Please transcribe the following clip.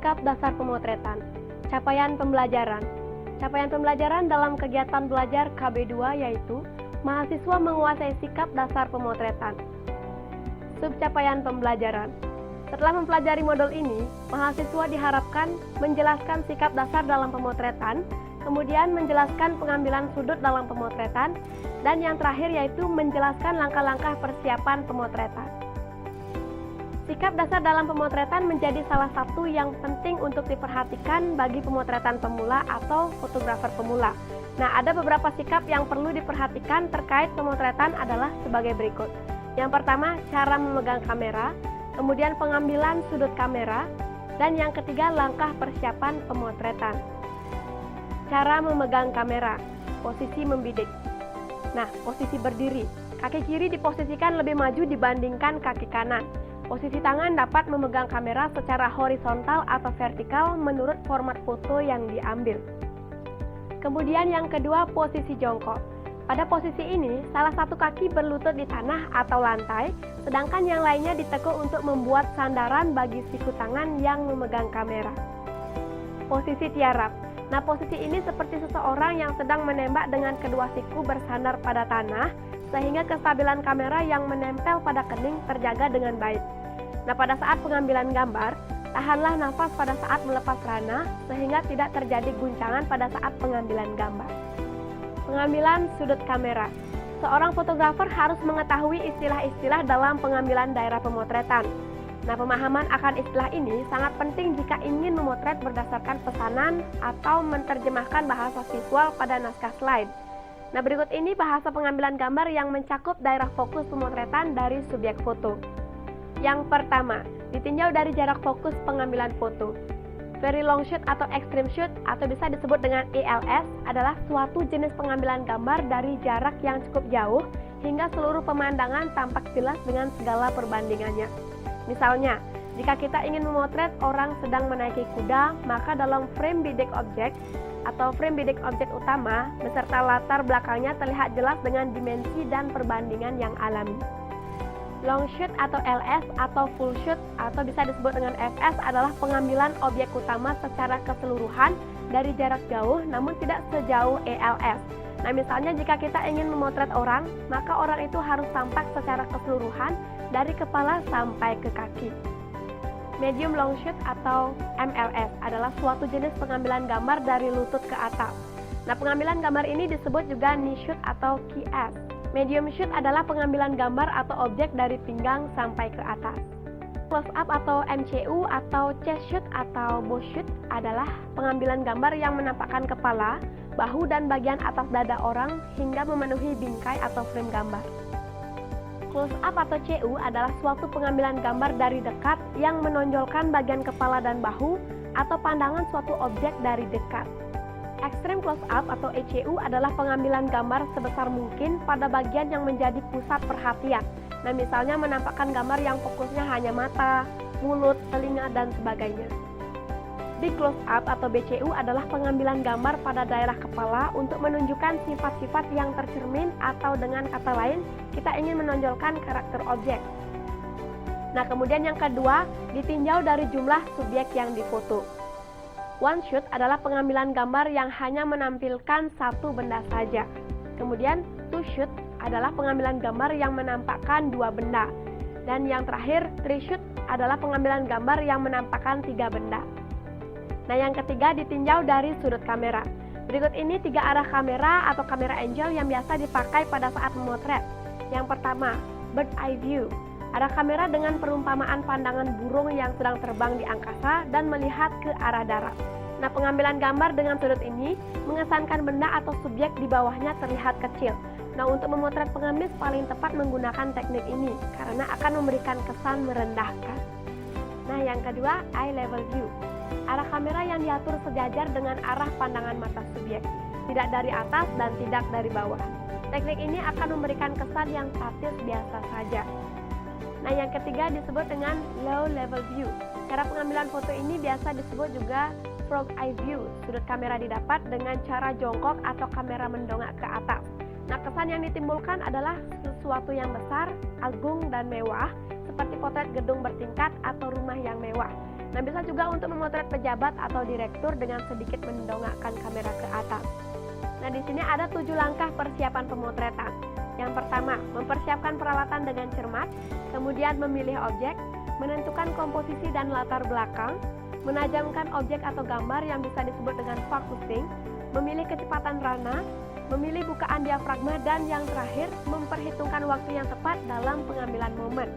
sikap dasar pemotretan. Capaian pembelajaran. Capaian pembelajaran dalam kegiatan belajar KB2 yaitu mahasiswa menguasai sikap dasar pemotretan. Subcapaian pembelajaran. Setelah mempelajari modul ini, mahasiswa diharapkan menjelaskan sikap dasar dalam pemotretan, kemudian menjelaskan pengambilan sudut dalam pemotretan, dan yang terakhir yaitu menjelaskan langkah-langkah persiapan pemotretan. Sikap dasar dalam pemotretan menjadi salah satu yang penting untuk diperhatikan bagi pemotretan pemula atau fotografer pemula. Nah, ada beberapa sikap yang perlu diperhatikan terkait pemotretan adalah sebagai berikut. Yang pertama, cara memegang kamera, kemudian pengambilan sudut kamera, dan yang ketiga, langkah persiapan pemotretan. Cara memegang kamera, posisi membidik. Nah, posisi berdiri. Kaki kiri diposisikan lebih maju dibandingkan kaki kanan. Posisi tangan dapat memegang kamera secara horizontal atau vertikal menurut format foto yang diambil. Kemudian yang kedua, posisi jongkok. Pada posisi ini, salah satu kaki berlutut di tanah atau lantai, sedangkan yang lainnya ditekuk untuk membuat sandaran bagi siku tangan yang memegang kamera. Posisi tiarap. Nah, posisi ini seperti seseorang yang sedang menembak dengan kedua siku bersandar pada tanah, sehingga kestabilan kamera yang menempel pada kening terjaga dengan baik. Nah, pada saat pengambilan gambar, tahanlah nafas pada saat melepas rana, sehingga tidak terjadi guncangan pada saat pengambilan gambar. Pengambilan sudut kamera. Seorang fotografer harus mengetahui istilah-istilah dalam pengambilan daerah pemotretan. Nah, pemahaman akan istilah ini sangat penting jika ingin memotret berdasarkan pesanan atau menerjemahkan bahasa visual pada naskah slide. Nah, berikut ini bahasa pengambilan gambar yang mencakup daerah fokus pemotretan dari subjek foto. Yang pertama, ditinjau dari jarak fokus pengambilan foto. Very long shoot atau extreme shoot atau bisa disebut dengan ELS adalah suatu jenis pengambilan gambar dari jarak yang cukup jauh hingga seluruh pemandangan tampak jelas dengan segala perbandingannya. Misalnya, jika kita ingin memotret orang sedang menaiki kuda, maka dalam frame bidik objek atau frame bidik objek utama beserta latar belakangnya terlihat jelas dengan dimensi dan perbandingan yang alami. Long shoot atau LS atau full shoot atau bisa disebut dengan FS adalah pengambilan objek utama secara keseluruhan dari jarak jauh namun tidak sejauh ELS. Nah, misalnya jika kita ingin memotret orang, maka orang itu harus tampak secara keseluruhan dari kepala sampai ke kaki. Medium long shoot atau MLS adalah suatu jenis pengambilan gambar dari lutut ke atas. Nah, pengambilan gambar ini disebut juga knee shoot atau KS. Medium shoot adalah pengambilan gambar atau objek dari pinggang sampai ke atas. Close up atau MCU atau chest shoot atau bow shoot adalah pengambilan gambar yang menampakkan kepala, bahu dan bagian atas dada orang hingga memenuhi bingkai atau frame gambar. Close up atau CU adalah suatu pengambilan gambar dari dekat yang menonjolkan bagian kepala dan bahu atau pandangan suatu objek dari dekat. Extreme close up atau ECU adalah pengambilan gambar sebesar mungkin pada bagian yang menjadi pusat perhatian. Nah, misalnya menampakkan gambar yang fokusnya hanya mata, mulut, telinga, dan sebagainya. Big close up atau BCU adalah pengambilan gambar pada daerah kepala untuk menunjukkan sifat-sifat yang tercermin atau dengan kata lain, kita ingin menonjolkan karakter objek. Nah, kemudian yang kedua, ditinjau dari jumlah subjek yang difoto. One shoot adalah pengambilan gambar yang hanya menampilkan satu benda saja. Kemudian two shoot adalah pengambilan gambar yang menampakkan dua benda. Dan yang terakhir, three shoot adalah pengambilan gambar yang menampakkan tiga benda. Nah, yang ketiga ditinjau dari sudut kamera. Berikut ini 3 arah kamera atau kamera angle yang biasa dipakai pada saat memotret. Yang pertama, bird eye view. Arah kamera dengan perumpamaan pandangan burung yang sedang terbang di angkasa dan melihat ke arah darat. Nah, pengambilan gambar dengan sudut ini mengesankan benda atau subjek di bawahnya terlihat kecil. Nah, untuk memotret pengemis paling tepat menggunakan teknik ini karena akan memberikan kesan merendahkan. Nah, yang kedua, eye level view. Arah kamera yang diatur sejajar dengan arah pandangan mata subjek, tidak dari atas dan tidak dari bawah. Teknik ini akan memberikan kesan yang statis biasa saja. Nah, yang ketiga disebut dengan low level view. Cara pengambilan foto ini biasa disebut juga frog eye view. Sudut kamera didapat dengan cara jongkok atau kamera mendongak ke atas. Nah, kesan yang ditimbulkan adalah sesuatu yang besar, agung, dan mewah, seperti potret gedung bertingkat atau rumah yang mewah. Nah, bisa juga untuk memotret pejabat atau direktur dengan sedikit mendongakkan kamera ke atas. Nah, di sini ada 7 langkah persiapan pemotretan. Yang pertama, mempersiapkan peralatan dengan cermat, kemudian memilih objek, menentukan komposisi dan latar belakang, menajamkan objek atau gambar yang bisa disebut dengan focusing, memilih kecepatan rana, memilih bukaan diafragma, dan yang terakhir, memperhitungkan waktu yang tepat dalam pengambilan momen.